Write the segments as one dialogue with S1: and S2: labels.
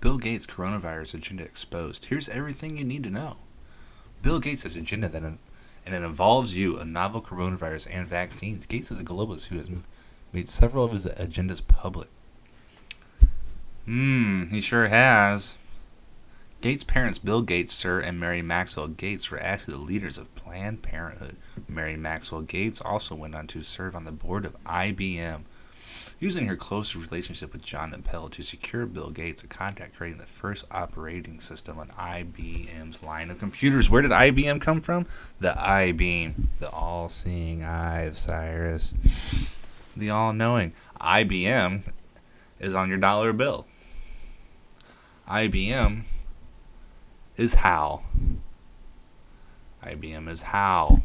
S1: Bill Gates coronavirus agenda exposed. Here's everything you need to know. Bill Gates' agenda and it involves you, a novel coronavirus and vaccines. Gates is a globalist who has made several of his agendas public. He sure has. Gates' parents, Bill Gates, Sir, and Mary Maxwell Gates, were actually the leaders of Planned Parenthood. Mary Maxwell Gates also went on to serve on the board of IBM, using her close relationship with John Appel to secure Bill Gates a contract creating the first operating system on IBM's line of computers. Where did IBM come from? The I-beam, the all-seeing eye of Cyrus, the all-knowing. IBM is on your dollar bill. IBM is HAL. IBM is HAL.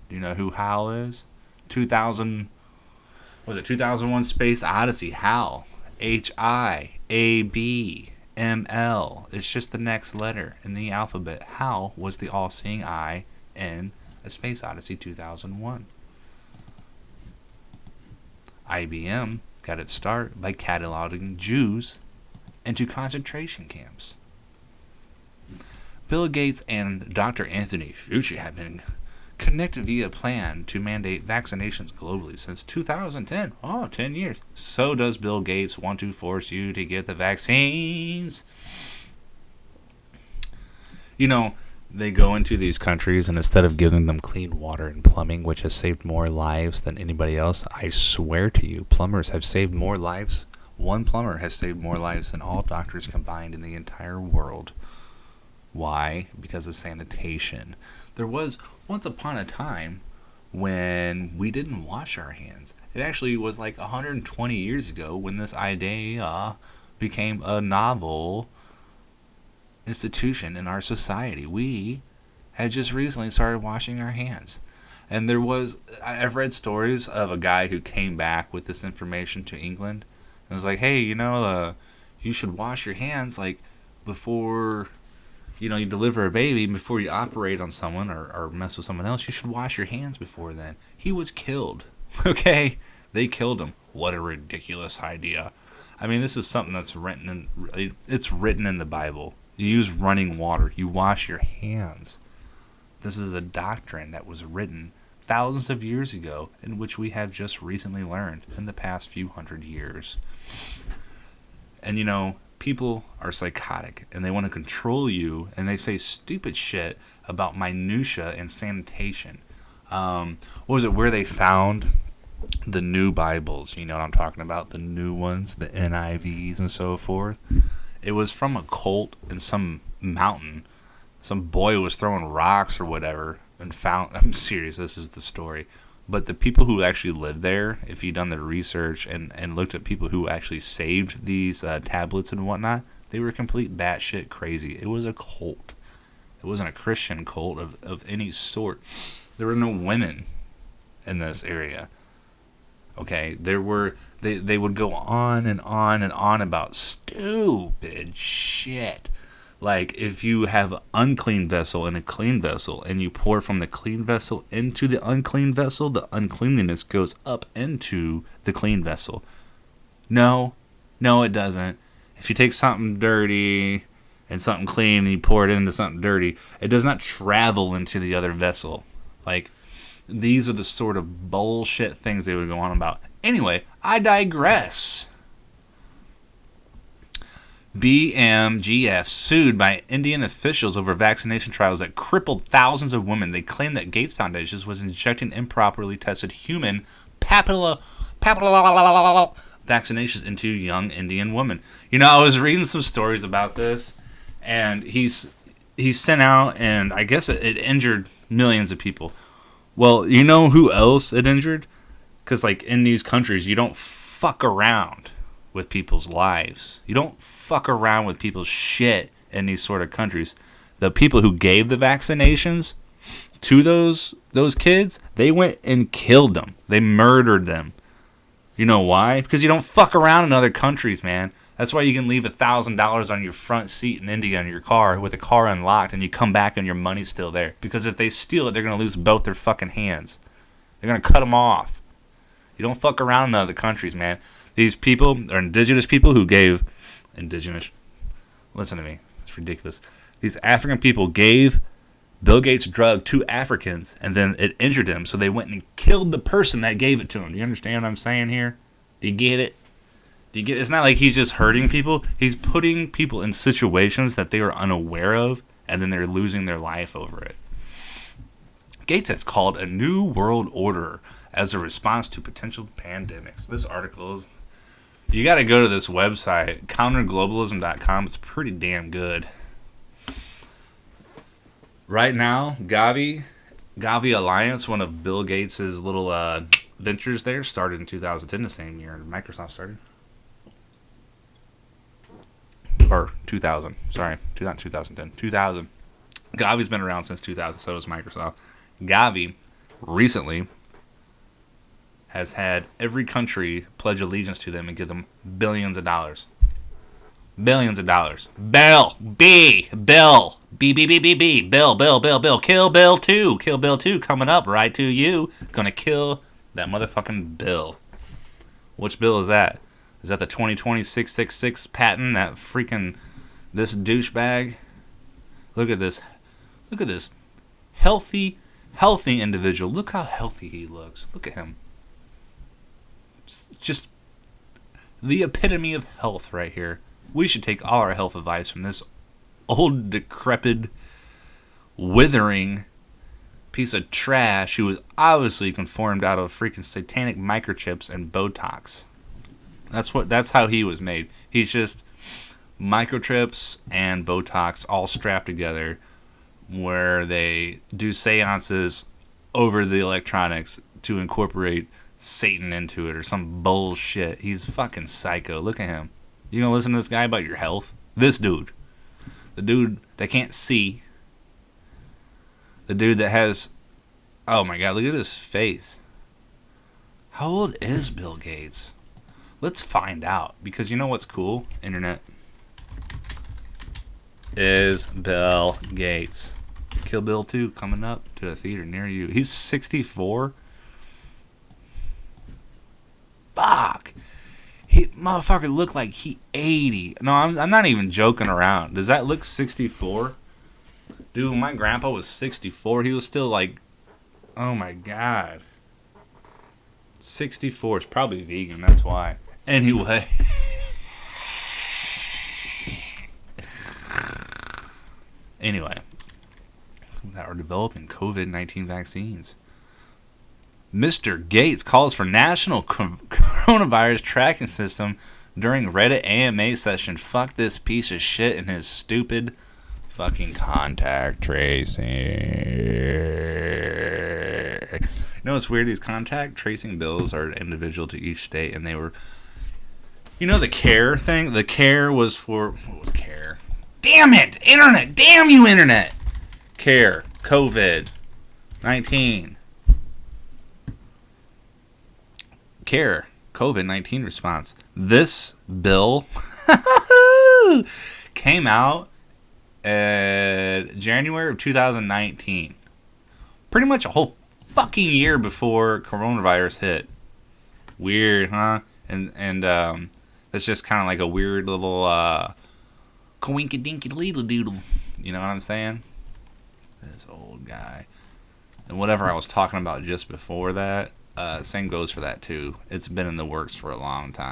S1: Do you know who HAL is? 2001 Space Odyssey. HAL. HIABML. It's just the next letter in the alphabet. HAL was the all-seeing eye in A Space Odyssey 2001. IBM got its start by cataloging Jews into concentration camps. Bill Gates and Dr. Anthony Fauci have been connected via a plan to mandate vaccinations globally since 2010. 10 years. So does Bill Gates want to force you to get the vaccines. You know, they go into these countries and instead of giving them clean water and plumbing, which has saved more lives than anybody else, I swear to you, plumbers have saved more lives. One plumber has saved more lives than all doctors combined in the entire world. Why? Because of sanitation. There was once upon a time when we didn't wash our hands. It actually was like 120 years ago when this idea became a novel institution in our society. We had just recently started washing our hands. And I've read stories of a guy who came back with this information to England. And was like, hey, you should wash your hands like before you deliver a baby, before you operate on someone or mess with someone else. You should wash your hands before then. He was killed. Okay? They killed him. What a ridiculous idea. I mean, this is something that's written in the Bible. You use running water. You wash your hands. This is a doctrine that was written thousands of years ago, in which we have just recently learned in the past few hundred years. And people are psychotic and they want to control you, and they say stupid shit about minutia and sanitation. What was it, where they found the new Bibles? You know what I'm talking about? The new ones, the NIVs and so forth. It was from a cult in some mountain. Some boy was throwing rocks or whatever and found, I'm serious, this is the story. But the people who actually lived there, if you'd done the research and looked at people who actually saved these tablets and whatnot, they were complete batshit crazy. It was a cult. It wasn't a Christian cult of any sort. There were no women in this area. Okay, they would go on and on and on about stupid shit. Like, if you have an unclean vessel and a clean vessel, and you pour from the clean vessel into the unclean vessel, the uncleanliness goes up into the clean vessel. No, it doesn't. If you take something dirty and something clean and you pour it into something dirty, it does not travel into the other vessel. Like, these are the sort of bullshit things they would go on about. Anyway, I digress. BMGF sued by Indian officials over vaccination trials that crippled thousands of women. They claim that Gates Foundation was injecting improperly tested human papilla vaccinations into young Indian women. I was reading some stories about this, and he's sent out, and I guess it injured millions of people. Well, you know who else it injured? Because, like, in these countries, you don't fuck around with people's lives. You don't fuck around with people's shit in these sort of countries. The people who gave the vaccinations to those kids, they went and killed them. They murdered them. You know why? Because you don't fuck around in other countries, man. That's why you can leave $1,000 on your front seat in India in your car with the car unlocked, and you come back and your money's still there. Because if they steal it, they're going to lose both their fucking hands. They're going to cut them off. You don't fuck around in other countries, man. These people are indigenous people who gave indigenous. Listen to me. It's ridiculous. These African people gave Bill Gates' drug to Africans, and then it injured him, so they went and killed the person that gave it to him. Do you understand what I'm saying here? Do you get it? It's not like he's just hurting people. He's putting people in situations that they are unaware of, and then they're losing their life over it. Gates has called a new world order as a response to potential pandemics. This article is... You got to go to this website, counterglobalism.com. It's pretty damn good. Right now, Gavi Alliance, one of Bill Gates' little ventures there, started in 2010, the same year Microsoft started. Or 2000. Sorry, not 2010. 2000. Gavi's been around since 2000, so is Microsoft. Gavi recently has had every country pledge allegiance to them and give them billions of dollars. Billions of dollars. Bill. Bill. Kill Bill 2. Kill Bill 2 coming up right to you. Gonna kill that motherfucking Bill. Which bill is that? Is that the 2020 666 patent? That freaking... This douchebag? Look at this. Look at this. Healthy individual. Look how healthy he looks. Look at him. Just the epitome of health right here. We should take all our health advice from this old, decrepit, withering piece of trash who was obviously conformed out of freaking satanic microchips and Botox. That's how he was made. He's just microchips and Botox all strapped together, where they do seances over the electronics to incorporate Satan into it or some bullshit. He's fucking psycho. Look at him. You gonna listen to this guy about your health? This dude. The dude that can't see. The dude that has... Oh my god, look at his face. How old is Bill Gates? Let's find out. Because you know what's cool, internet? Is Bill Gates. Kill Bill 2 coming up to a theater near you. He's 64. Fuck. He motherfucker looked like he 80. No, I'm not even joking around. Does that look 64? Dude, when my grandpa was 64, he was still like, oh my god. 64 is probably vegan, that's why. Anyway. That are developing COVID-19 vaccines. Mr. Gates calls for national coronavirus tracking system during Reddit AMA session. Fuck this piece of shit and his stupid fucking contact tracing. You know what's weird? These contact tracing bills are individual to each state, and they were... You know the CARE thing? The CARE was for... What was CARE? Damn it! Internet! Damn you, Internet! CARE. COVID-19. CARE. COVID-19 response. This bill came out in January of 2019. Pretty much a whole fucking year before coronavirus hit. Weird, huh? And that's just kind of like a weird little coinky-dinky-leedle-doodle. You know what I'm saying? This old guy. And whatever I was talking about just before that, same goes for that too. It's been in the works for a long time.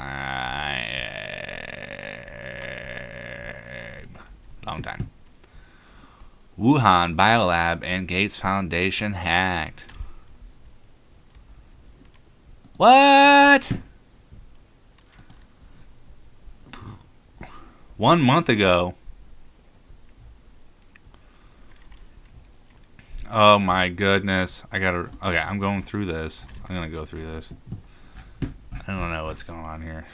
S1: Long time. Wuhan Biolab and Gates Foundation hacked. What? 1 month ago. Oh my goodness. Okay, I'm going through this. I'm going to go through this. I don't know what's going on here.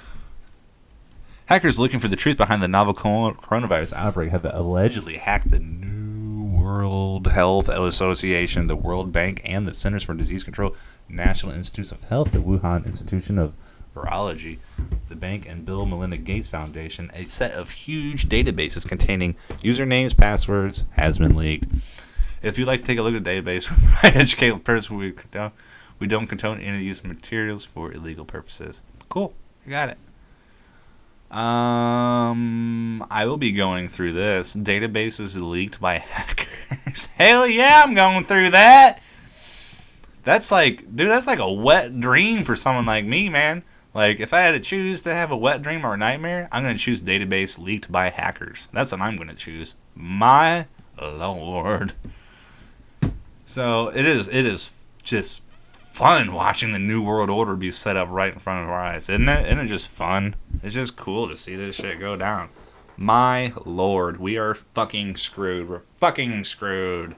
S1: Hackers looking for the truth behind the novel coronavirus outbreak have allegedly hacked the New World Health Association, the World Bank, and the Centers for Disease Control, National Institutes of Health, the Wuhan Institution of Virology, the bank, and Bill Melinda Gates Foundation. A set of huge databases containing usernames, passwords has been leaked. If you'd like to take a look at the database for educational purposes, we don't condone any of the use of materials for illegal purposes. Cool, I got it. I will be going through this. Databases leaked by hackers. Hell yeah, I'm going through that. That's like, dude, that's like a wet dream for someone like me, man. Like, if I had to choose to have a wet dream or a nightmare, I'm going to choose database leaked by hackers. That's what I'm going to choose. My lord. So it is just fun watching the New World Order be set up right in front of our eyes, isn't it? Isn't it just fun? It's just cool to see this shit go down. My lord, we are fucking screwed. We're fucking screwed.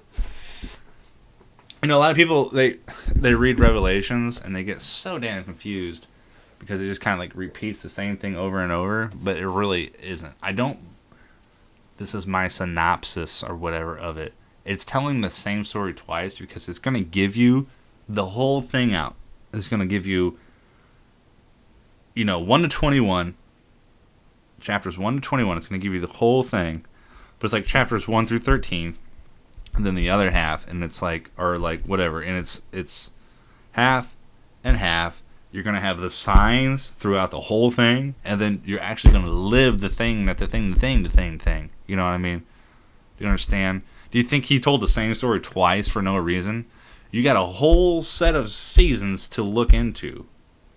S1: You know, a lot of people they read Revelations and they get so damn confused because it just kind of like repeats the same thing over and over, but it really isn't. I don't. This is my synopsis or whatever of it. It's telling the same story twice because it's going to give you the whole thing out. It's going to give you, 1 to 21, chapters 1 to 21. It's going to give you the whole thing. But it's like chapters 1 through 13, and then the other half, and it's like, or like whatever, and it's half and half. You're going to have the signs throughout the whole thing, and then you're actually going to live the thing. You know what I mean? Do you understand? Do you think he told the same story twice for no reason? You got a whole set of seasons to look into.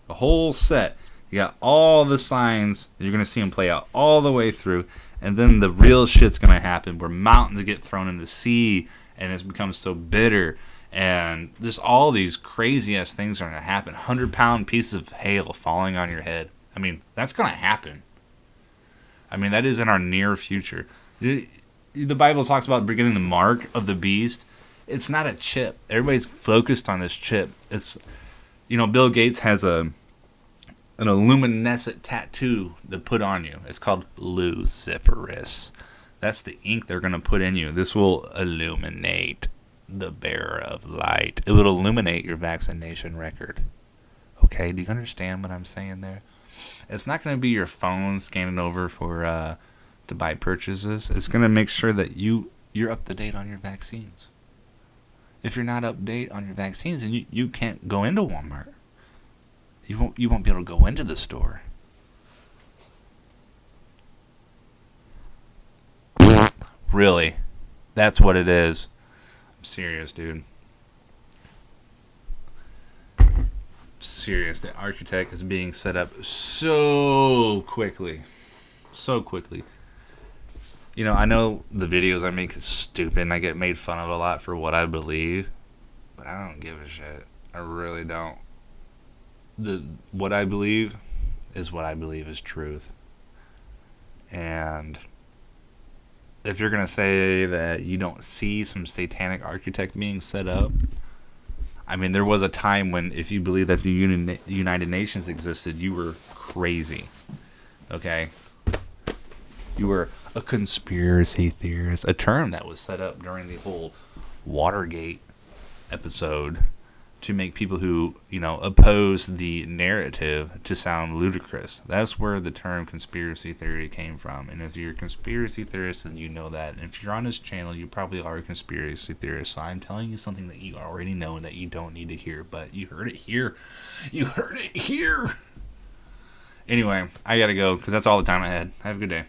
S1: A whole set. You got all the signs. You're going to see them play out all the way through. And then the real shit's going to happen where mountains get thrown in the sea and it's become so bitter. And there's all these crazy ass things are going to happen. 100-pound pieces of hail falling on your head. I mean, that's going to happen. I mean, that is in our near future. The Bible talks about getting the mark of the beast. It's not a chip. Everybody's focused on this chip. It's, Bill Gates has an luminescent tattoo to put on you. It's called Luciferus. That's the ink they're going to put in you. This will illuminate the bearer of light. It will illuminate your vaccination record. Okay, do you understand what I'm saying there? It's not going to be your phone scanning over for to buy purchases. It's going to make sure that you're up to date on your vaccines. If you're not up to date on your vaccines, then you can't go into Walmart. You won't be able to go into the store. Really, that's what it is. I'm serious, dude. Serious. The architect is being set up so quickly. So quickly. I know the videos I make is stupid and I get made fun of a lot for what I believe, but I don't give a shit. I really don't. What I believe is what I believe is truth. And if you're going to say that you don't see some satanic architect being set up, I mean, there was a time when if you believe that the United Nations existed, you were crazy. Okay? You were a conspiracy theorist, a term that was set up during the whole Watergate episode to make people who, oppose the narrative to sound ludicrous. That's where the term conspiracy theory came from. And if you're a conspiracy theorist, then you know that. And if you're on this channel, you probably are a conspiracy theorist. So I'm telling you something that you already know and that you don't need to hear. But you heard it here. You heard it here. Anyway, I gotta go because that's all the time I had. Have a good day.